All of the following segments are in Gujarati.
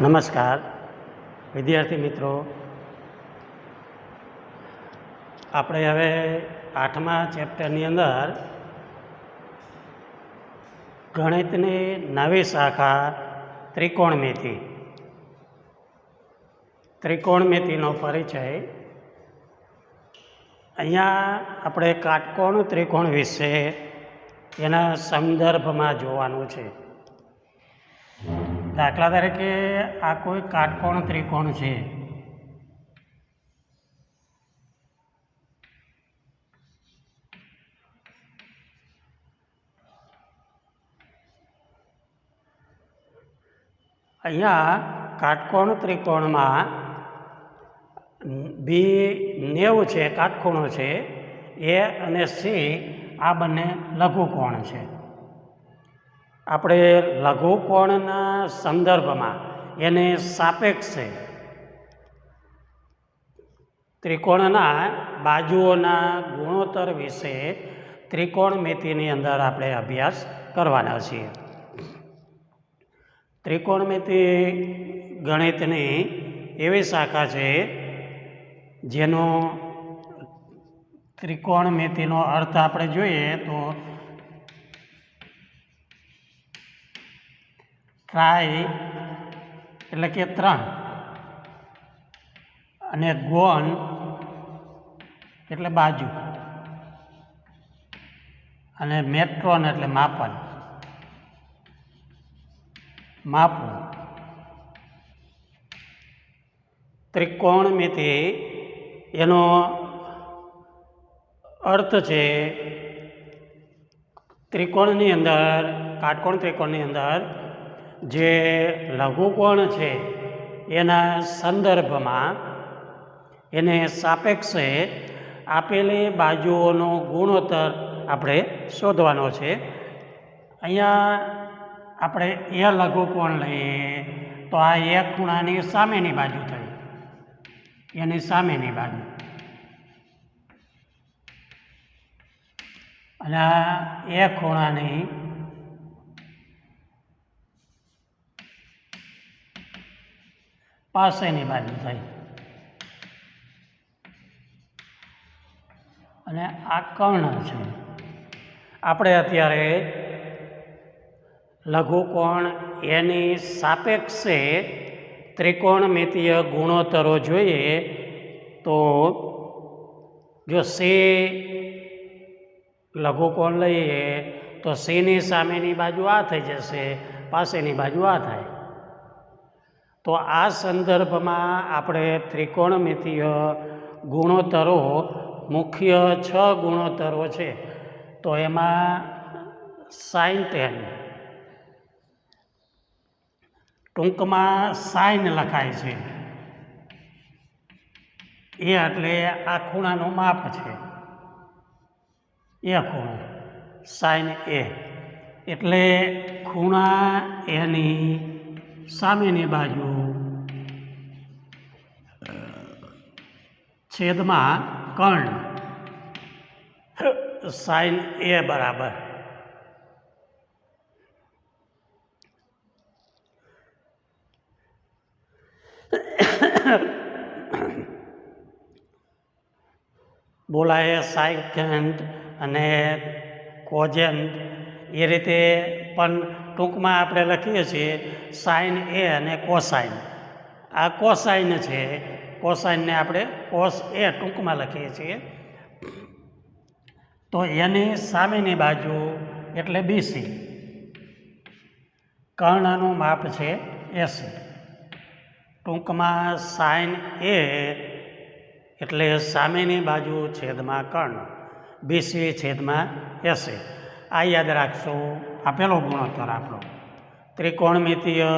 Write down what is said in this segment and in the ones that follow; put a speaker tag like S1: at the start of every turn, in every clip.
S1: નમસ્કાર વિદ્યાર્થી મિત્રો, આપણે હવે 8મા ચેપ્ટરની અંદર ગણિતની નવી શાખા ત્રિકોણમિતિનો પરિચય. અહીંયા આપણે કાટકોણ ત્રિકોણ વિશે એના સંદર્ભમાં જોવાનું છે. દાખલા તરીકે આ કોઈ કાટકોણ ત્રિકોણ છે. અહીંયા કાટકોણ ત્રિકોણમાં B90 છે, કાટખૂણો છે. A અને C આ બંને લઘુકોણ છે. આપણે લઘુકોણના સંદર્ભમાં એને સાપેક્ષે ત્રિકોણના બાજુઓના ગુણોત્તર વિશે ત્રિકોણમિતિની અંદર આપણે અભ્યાસ કરવાના છીએ. ત્રિકોણમિતિ ગણિતની એવી શાખા છે જેનો ત્રિકોણમિતિનો અર્થ આપણે જોઈએ તો ટ્રાય એટલે કે 3 અને ગોન એટલે બાજુ અને મેટ્રોન એટલે માપવું. ત્રિકોણમિતિ એનો અર્થ છે ત્રિકોણની અંદર, કાટકોણ ત્રિકોણની અંદર જે લઘુકોણ છે એના સંદર્ભમાં એને સાપેક્ષે આપેલી બાજુઓનો ગુણોત્તર આપણે શોધવાનો છે. અહીંયા આપણે એ લઘુકોણ લઈએ તો આ એક ખૂણાની સામેની બાજુ થઈ, એની સામેની બાજુ, અને આ એક ખૂણાની પાસેની બાજુ થઈ, અને આ કર્ણ છે. આપણે અત્યારે લઘુકોણ એની સાપેક્ષે ત્રિકોણમિતિય ગુણોત્તરો જોઈએ તો જો C લઘુકોણ લઈએ તો Cની સામેની બાજુ આ થઈ જશે, પાસેની બાજુ આ થાય. તો આ સંદર્ભમાં આપણે ત્રિકોણમિતિય ગુણોત્તરો મુખ્ય 6 ગુણોત્તરો છે. તો એમાં sin tan, ટૂંકમાં સાઇન લખાય છે, એ એટલે આ ખૂણાનું માપ છે. એ ખૂણો સાઇન A એટલે ખૂણા એની સામેની બાજુ છેદમાં કર્ણ સાઇન A બરાબર બોલાય. સાઇકેન્ટ અને કોજેન્ટ એ રીતે પણ ટૂંકમાં આપણે લખીએ છીએ સાઇન A અને કોસાઇન. આ કોસાઇન છે, કોસાઇનને આપણે કોસ A ટૂંકમાં લખીએ છીએ. તો એની સામેની બાજુ એટલે BC, કર્ણનું માપ છે 80. ટૂંકમાં સાઇન A એટલે સામેની બાજુ છેદમાં કર્ણ, BC છેદમાં 80. આ યાદ રાખશો. આ પહેલો ગુણોત્તર આપણો. ત્રિકોણમિતિય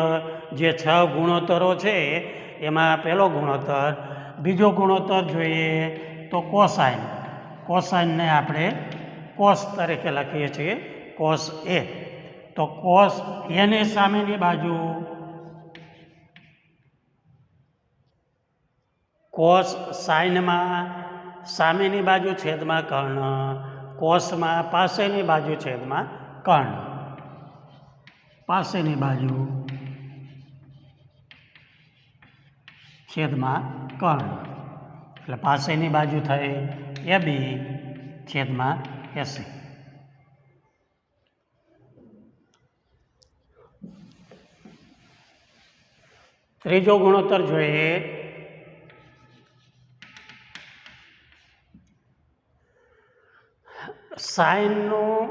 S1: જે 6 ગુણોત્તરો છે એમાં પહેલો ગુણોત્તર. બીજો ગુણોત્તર જોઈએ તો કોસાઇન. કોસાઇનને આપણે કોસ તરીકે લખીએ છીએ, કોસ A. તો કોસ એની સામેની બાજુ, કોસ સાઇનમાં સામેની બાજુ છેદમાં કર્ણ, કોસમાં પાસેની બાજુ છેદમાં કર્ણ. પાસેની બાજુ છેદમાં કર્ણ, એટલે પાસેની બાજુ થઈ AB છેદમાં AC. ત્રીજો ગુણોત્તર જોઈએ. સાઇનનું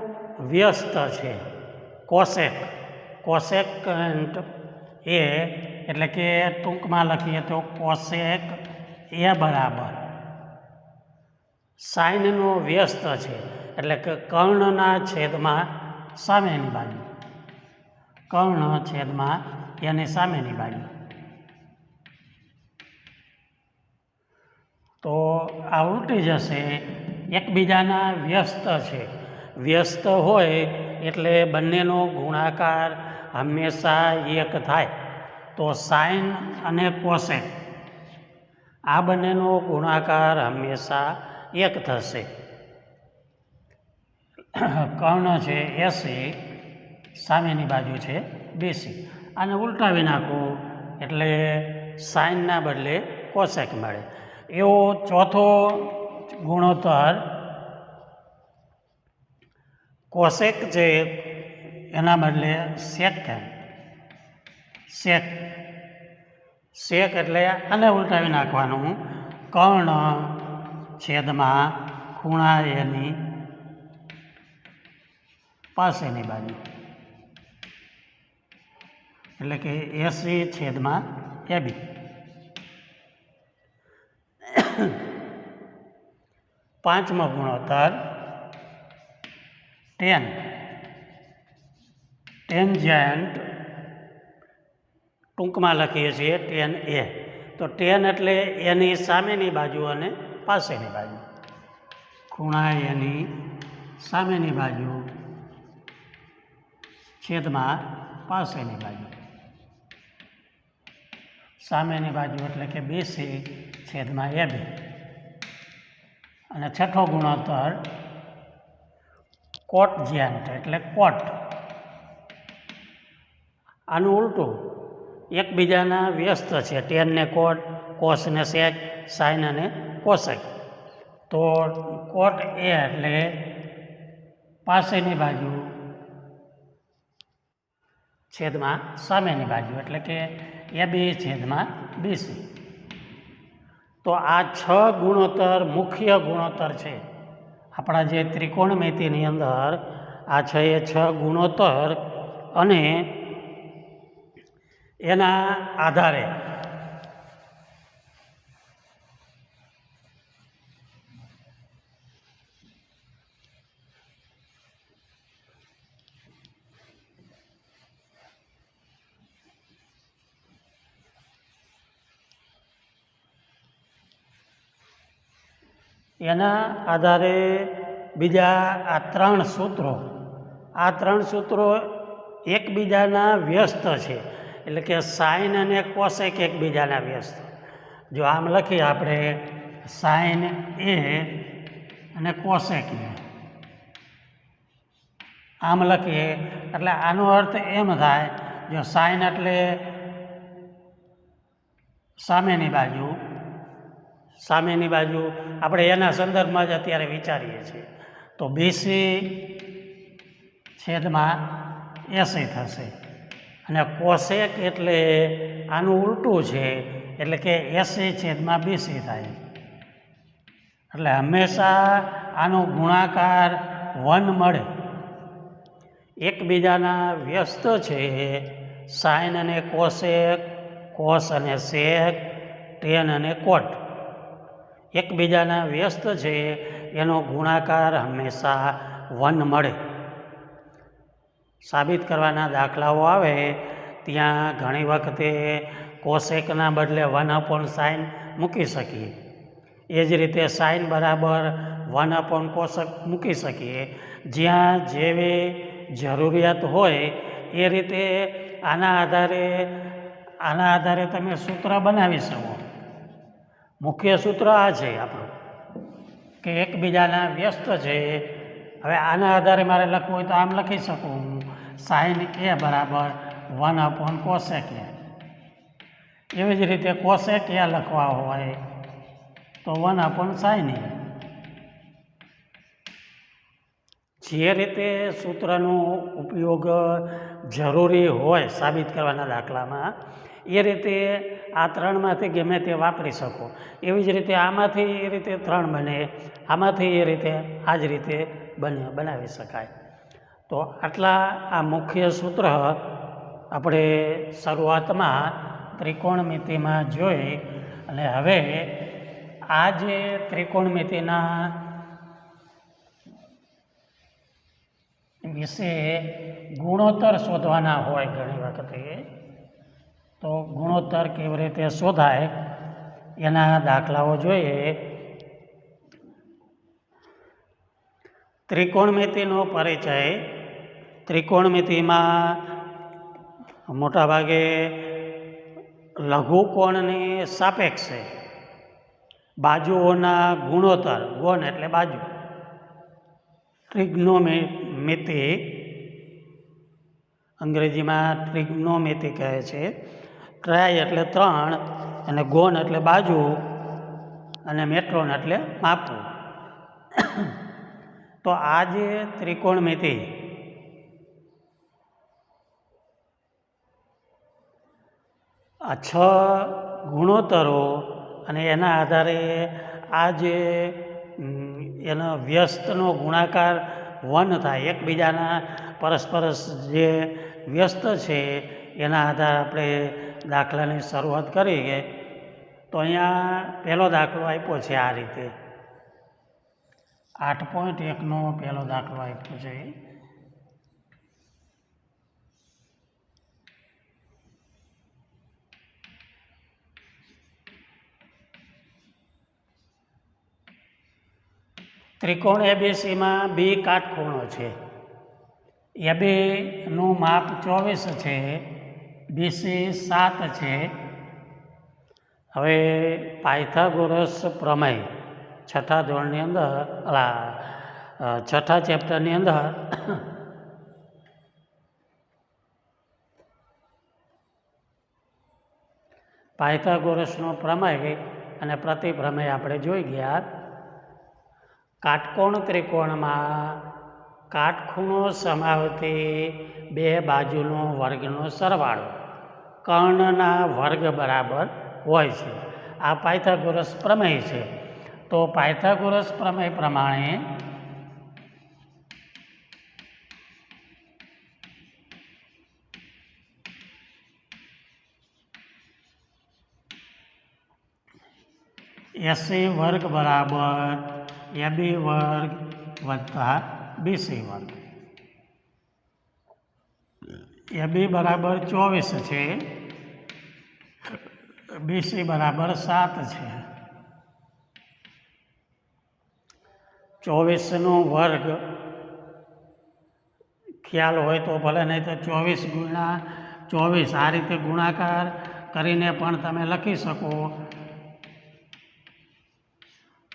S1: વ્યસ્ત છે કોસેક, કોસેકન્ટ એ એટલે કે ટૂંકમાં લખીએ તો કોસેક એ બરાબર સાઇનનો વ્યસ્ત છે એટલે કે કર્ણના છેદમાં સામેની બાજુ, કર્ણ છેદમાં એની સામેની બાજુ. તો આ ઉલટી જશે. એકબીજાના વ્યસ્ત છે, વ્યસ્ત હોય એટલે બંનેનો ગુણાકાર હંમેશા એક થાય. તો સાઇન અને કોસેક આ બંનેનો ગુણાકાર હંમેશા એક થશે. કર્ણ છે AC, સામેની બાજુ છે BC. આને ઉલટાવી નાખું એટલે સાઇનના બદલે કોસેક મળે. એવો ચોથો ગુણોત્તર કોસેક છે એના બદલે સેકેન્ડ, સેક, સેક એટલે આને ઉલટાવી નાખવાનું. કર્ણ છેદમાં ખૂણા એની પાસેની બાજુ, એટલે કે AC છેદમાં AB. પાંચમો ગુણોત્તર ટેન, ટેન્જન્ટ ટૂંકમાં લખીએ છીએ ટેન A. તો ટેન એટલે એની સામેની બાજુ અને પાસેની બાજુ, ખૂણા એની સામેની બાજુ છેદમાં પાસેની બાજુ. સામેની બાજુ એટલે કે BC છેદમાં AB. અને છઠ્ઠો ગુણોત્તર કોટજેન્ટ એટલે કોટ. આનું ઉલટું એકબીજાના વ્યસ્ત છે. ટેન ને કોટ, કોસ ને સેક, સાઇન અને કોસેક. તો કોટ A એટલે પાસેની બાજુ છેદમાં સામેની બાજુ, એટલે કે AB છેદમાં BC. તો આ 6 ગુણોત્તર મુખ્ય ગુણોત્તર છે આપણા જે ત્રિકોણમિતિની અંદર. આ છે એ 6 ગુણોત્તર અને એના આધારે બીજા આ 3 સૂત્રો, આ 3 સૂત્રો એકબીજાના વ્યસ્ત છે. એટલે કે સાઇન અને કોસેક એકબીજાના વ્યસ્ત. જો આમ લખીએ આપણે સાઇન A અને કોસેક A, આમ લખીએ એટલે આનો અર્થ એમ થાય, જો સાઇન એટલે સામેની બાજુ, સામેની બાજુ આપણે એના સંદર્ભમાં જ અત્યારે વિચારીએ છીએ. તો BC છેદમાં AC થશે. અને કોસેક એટલે આનું ઉલટું છે, એટલે કે AC છેદમાં BC થાય. એટલે હંમેશા આનો ગુણાકાર 1 મળે. એકબીજાના વ્યસ્ત છે સાઇન અને કોસેક, કોસ અને સેક, ટેન અને કોટ. એકબીજાના વ્યસ્ત છે એનો ગુણાકાર હંમેશા 1 મળે. સાબિત કરવાના દાખલાઓ આવે ત્યાં ઘણી વખતે કોસેકના બદલે 1/sin મૂકી શકીએ. એ જ રીતે સાઇન બરાબર 1/કોસેક મૂકી શકીએ. જ્યાં જેવી જરૂરિયાત હોય એ રીતે આના આધારે તમે સૂત્ર બનાવી શકો. મુખ્ય સૂત્ર આ છે આપણું કે એકબીજાના વ્યસ્ત છે. હવે આના આધારે મારે લખવું હોય તો આમ લખી શકું, સાઇન A બરાબર 1/કોસેક A. એવી જ રીતે કોસેક એ લખવા હોય તો 1/sin A. જે રીતે સૂત્રનો ઉપયોગ જરૂરી હોય સાબિત કરવાના દાખલામાં એ રીતે આ ત્રણમાંથી ગમે તે વાપરી શકો. એવી જ રીતે આમાંથી એ રીતે 3 બને, આમાંથી એ રીતે આ જ રીતે બનાવી શકાય. તો આટલા આ મુખ્ય સૂત્ર આપણે શરૂઆતમાં ત્રિકોણમિતિમાં જોઈ. અને હવે આ જે ત્રિકોણમિતિના વિશે ગુણોત્તર શોધવાના હોય ઘણી વખતે, તો ગુણોત્તર કેવી રીતે શોધાય એના દાખલાઓ જોઈએ. ત્રિકોણમિતિનો પરિચય. ત્રિકોણમિતિમાં મોટાભાગે લઘુકોણની સાપેક્ષે બાજુઓના ગુણોત્તર, કોણ એટલે બાજુ, ટ્રિગ્નોમેટ્રી અંગ્રેજીમાં ટ્રિગ્નોમેટ્રી કહે છે. ટ્રાય એટલે 3 અને ગોન એટલે બાજુ અને મેટ્રોન એટલે માપવું. તો આ જે ત્રિકોણમિતિ આ 6 ગુણોત્તરો અને એના આધારે આ જે એનો વ્યસ્તનો ગુણાકાર 1 થાય, એકબીજાના પરસ્પર જે વ્યસ્ત છે એના આધારે આપણે દાખલાની શરૂઆત કરીએ. તો અહીંયા પહેલો દાખલો આપ્યો છે આ રીતે. 8.1નો પહેલો દાખલો આપ્યો છે. ત્રિકોણ એબીસીમાં બી કાટખૂણો છે. એબીનું માપ 24 છે, બીસી 7 છે. હવે પાયથાગોરસ પ્રમેય છઠ્ઠા ધોરણની અંદર, છઠ્ઠા ચેપ્ટરની અંદર પાયથાગોરસનો પ્રમેય અને પ્રતિપ્રમેય આપણે જોઈ ગયા. કાટકોણ ત્રિકોણમાં કાટખૂણો સમાવતી 2 બાજુનો વર્ગનો સરવાળો કર્ણના વર્ગ બરાબર હોય છે. આ પાયથાગોરસ પ્રમેય છે. તો પાયથાગોરસ પ્રમેય પ્રમાણે એસી વર્ગ બરાબર એબી વર્ગ વત્તા બીસી વર્ગ. એબી બરાબર 24 છે, બીસી બરાબર 7 છે. 24નો વર્ગ ખ્યાલ હોય તો ભલે, નહીં તો 24 ગુણ્યા 24 આ રીતે ગુણાકાર કરીને પણ તમે લખી શકો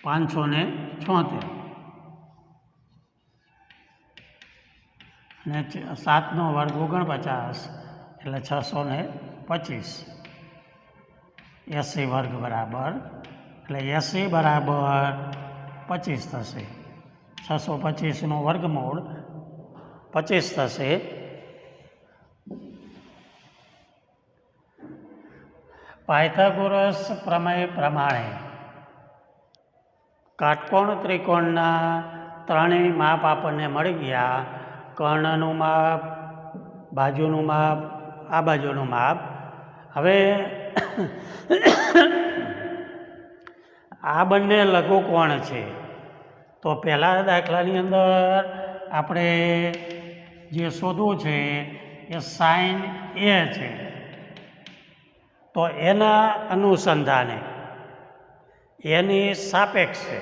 S1: 576. અને 7નો વર્ગ 49 એટલે 625. 80 વર્ગ બરાબર, એટલે 80 બરાબર 25 થશે. 625નો વર્ગમૂળ 25 થશે. પાયથાગોરસ પ્રમેય પ્રમાણે કાટકોણ ત્રિકોણના ત્રણેય માપ આપણને મળી ગયા. કર્ણનું માપ, બાજુનું માપ, આ બાજુનું માપ. હવે આ બંને લઘુકોણ છે. તો પહેલા દાખલાની અંદર આપણે જે શોધવું છે એ sin A છે. તો એના અનુસંધાને એની સાપેક્ષે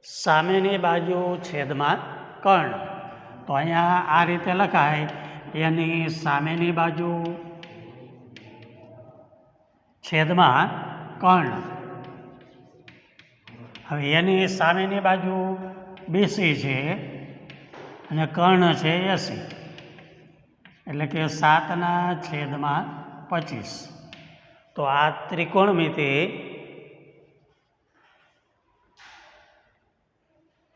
S1: સામેની બાજુ છેદમાં કર્ણ. તો અહીંયા આ રીતે લખાય, એની સામેની બાજુ છેદમાં કર્ણ. હવે એની સામેની બાજુ બીસી છે અને કર્ણ છે 80, એટલે કે 7 ના છેદમાં 25. તો આ ત્રિકોણમિતિ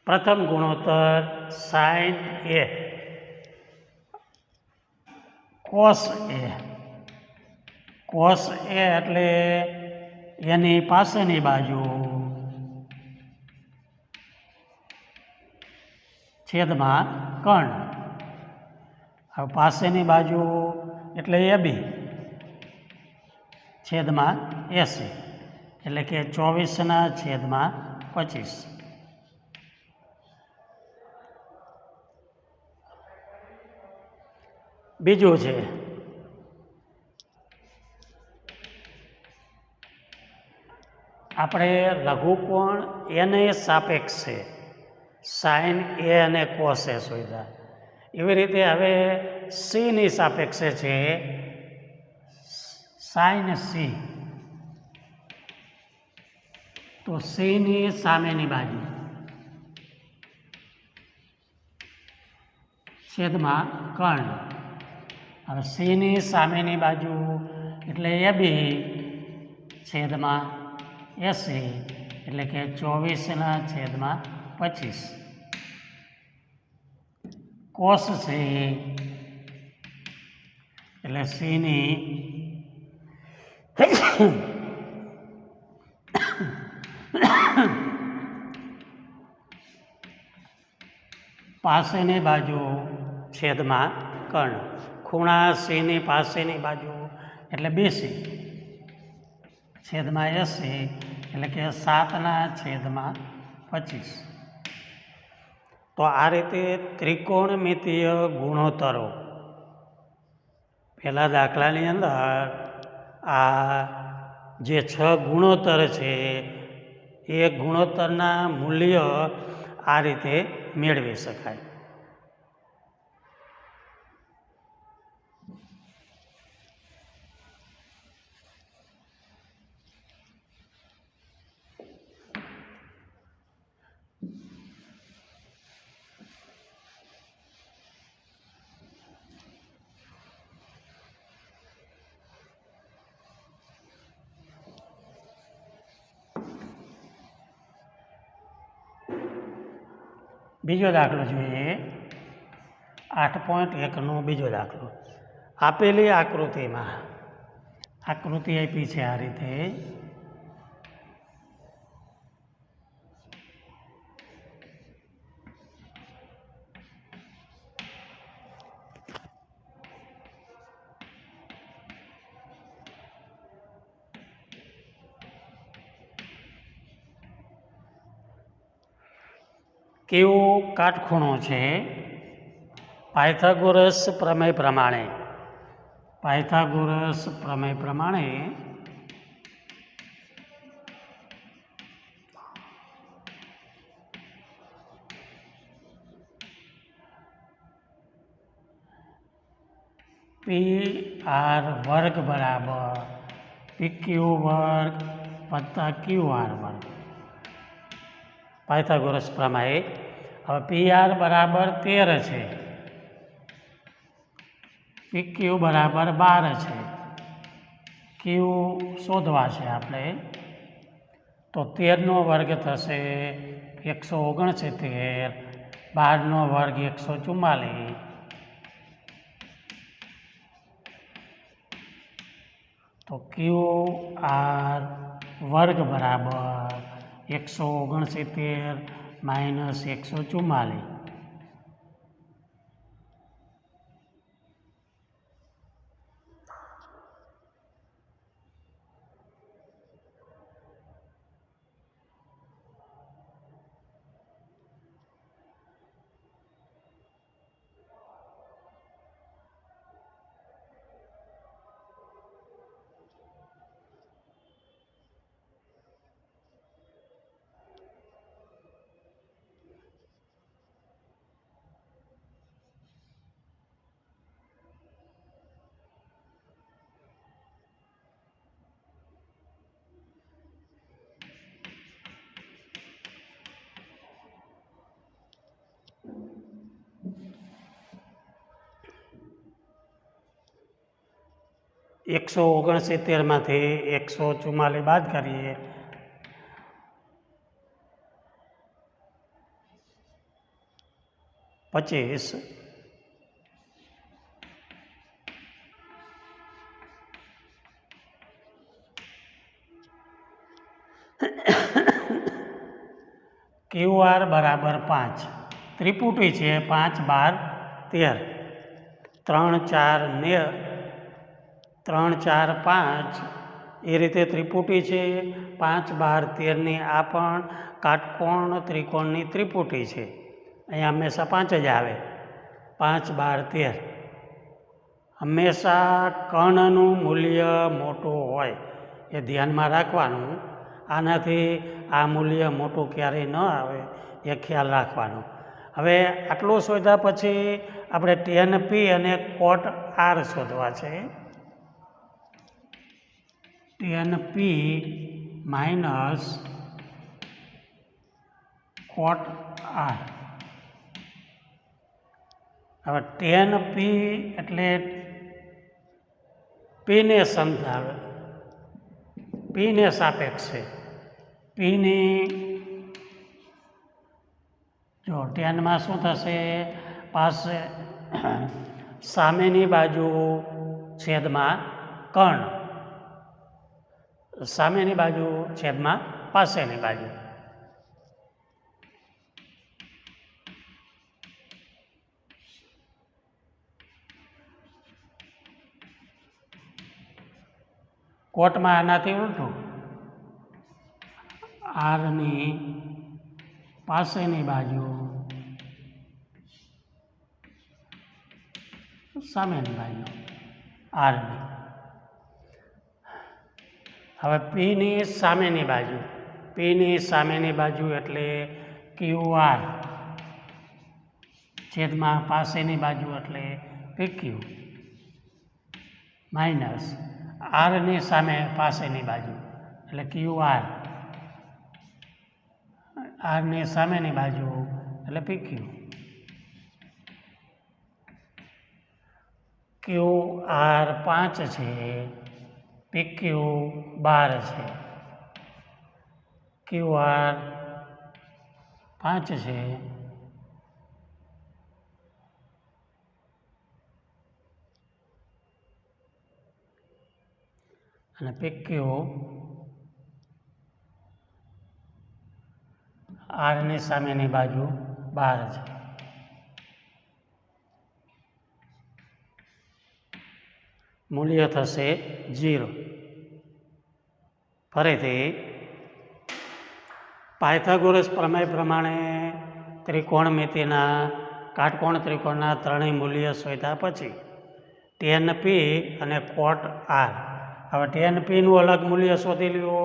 S1: પ્રથમ ગુણોત્તર સાઇન એ કોસ એ એટલે એની પાસેની બાજુ છેદમાં કર્ણ. હવે પાસેની બાજુ એટલે એ બી છેદમાં 80 એટલે કે 24/25. બીજું છે આપણે લઘુકોણ એને સાપેક્ષ છે સાઇન એ અને કોસ એ શોધ્યા. એવી રીતે હવે સીની સાપેક્ષે છે સાઇન સી. તો સીની સામેની બાજુ છેદમાં કર્ણ. હવે સીની સામેની બાજુ એટલે એ બી છેદમાં 80 એટલે કે 24/25. કોસ સી એટલે સીની પાસેની બાજુ છેદમાં કર્ણ. ખૂણા સીની પાસેની બાજુ એટલે બીસી છેદમાં 80 એટલે કે 7/25. તો આ રીતે ત્રિકોણમિતિય ગુણોત્તરો પહેલા દાખલાની અંદર આ જે 6 ગુણોત્તર છે એ ગુણોત્તરના મૂલ્ય આ રીતે મેળવી શકાય. બીજો દાખલો જોઈએ 8.1નો બીજો દાખલો. આપેલી આકૃતિમાં આકૃતિ આપી છે આ રીતે. કેવો કાટખૂણો છે પાયથાગોરસ પ્રમેય પ્રમાણે PR વર્ગ બરાબર PQ વર્ગ વત્તા QR વર્ગ. પાયથાગોરસ પ્રમાણે હવે PR બરાબર 13 છે, PQ બરાબર 12 છે. Q શોધવા છે આપણે. તો 13નો વર્ગ થશે 169, 12નો વર્ગ 144. તો QR વર્ગ બરાબર 169 માઇનસ 144. 169માંથી 144 બાદ કરીએ પચીસ QR બરાબર 5 ત્રિપુટી છે 5 12 13 3 4 3 4 5 એ રીતે ત્રિપુટી છે 5 12 13ની આ પણ કાટકોણ ત્રિકોણની ત્રિપુટી છે અહીંયા હંમેશા 5 જ આવે 5 12 13 હંમેશા કર્ણનું મૂલ્ય મોટું હોય એ ધ્યાનમાં રાખવાનું આનાથી આ મૂલ્ય મોટું ક્યારેય ન આવે એ ખ્યાલ રાખવાનો હવે આટલું શોધ્યા પછી આપણે tan P અને cot R શોધવા છે tan P minus cot R હવે tan P એટલે Pને સમજાવે Pને સાપેક્ષે Pની જો ટેનમાં શું થશે પાસે સામેની બાજુ છેદમાં કર્ણ સામેની બાજુ છેદમાં પાસેની બાજુ કોટમાં આનાથી ઉલટું આરની પાસેની બાજુ સામેની બાજુ આરની હવે પીની સામેની બાજુ એટલે QR છેદમાં પાસેની બાજુ એટલે PQ માઇનસ આરની સામે પાસેની બાજુ એટલે QR આરની સામેની બાજુ એટલે PQ QR 5 છે PQ 12 છે QR 5 છે અને PQ આરની સામેની બાજુ 12 છે મૂલ્ય થશે 0 ફરીથી પાયથાગોરસ પ્રમેય પ્રમાણે ત્રિકોણમિતિના કાટકોણ ત્રિકોણના ત્રણેય મૂલ્ય શોધ્યા પછી tan P અને cot R હવે tan P નું અલગ મૂલ્ય શોધી લ્યો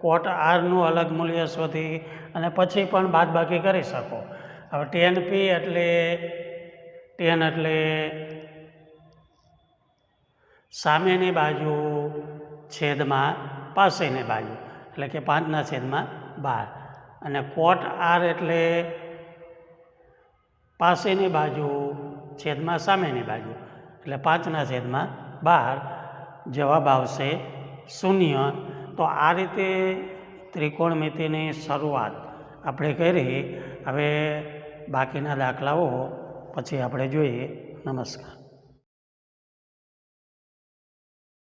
S1: cot R નું અલગ મૂલ્ય શોધી અને પછી પણ બાદબાકી કરી શકો હવે tan P એટલે સામેની બાજુ છેદમાં પાસેની બાજુ એટલે કે 5/12 અને cot R એટલે પાસેની બાજુ છેદમાં સામેની બાજુ એટલે 5/12 જવાબ આવશે 0 તો આ રીતે ત્રિકોણમિતિની શરૂઆત આપણે કરી હવે બાકીના દાખલાઓ પછી આપણે જોઈએ નમસ્કાર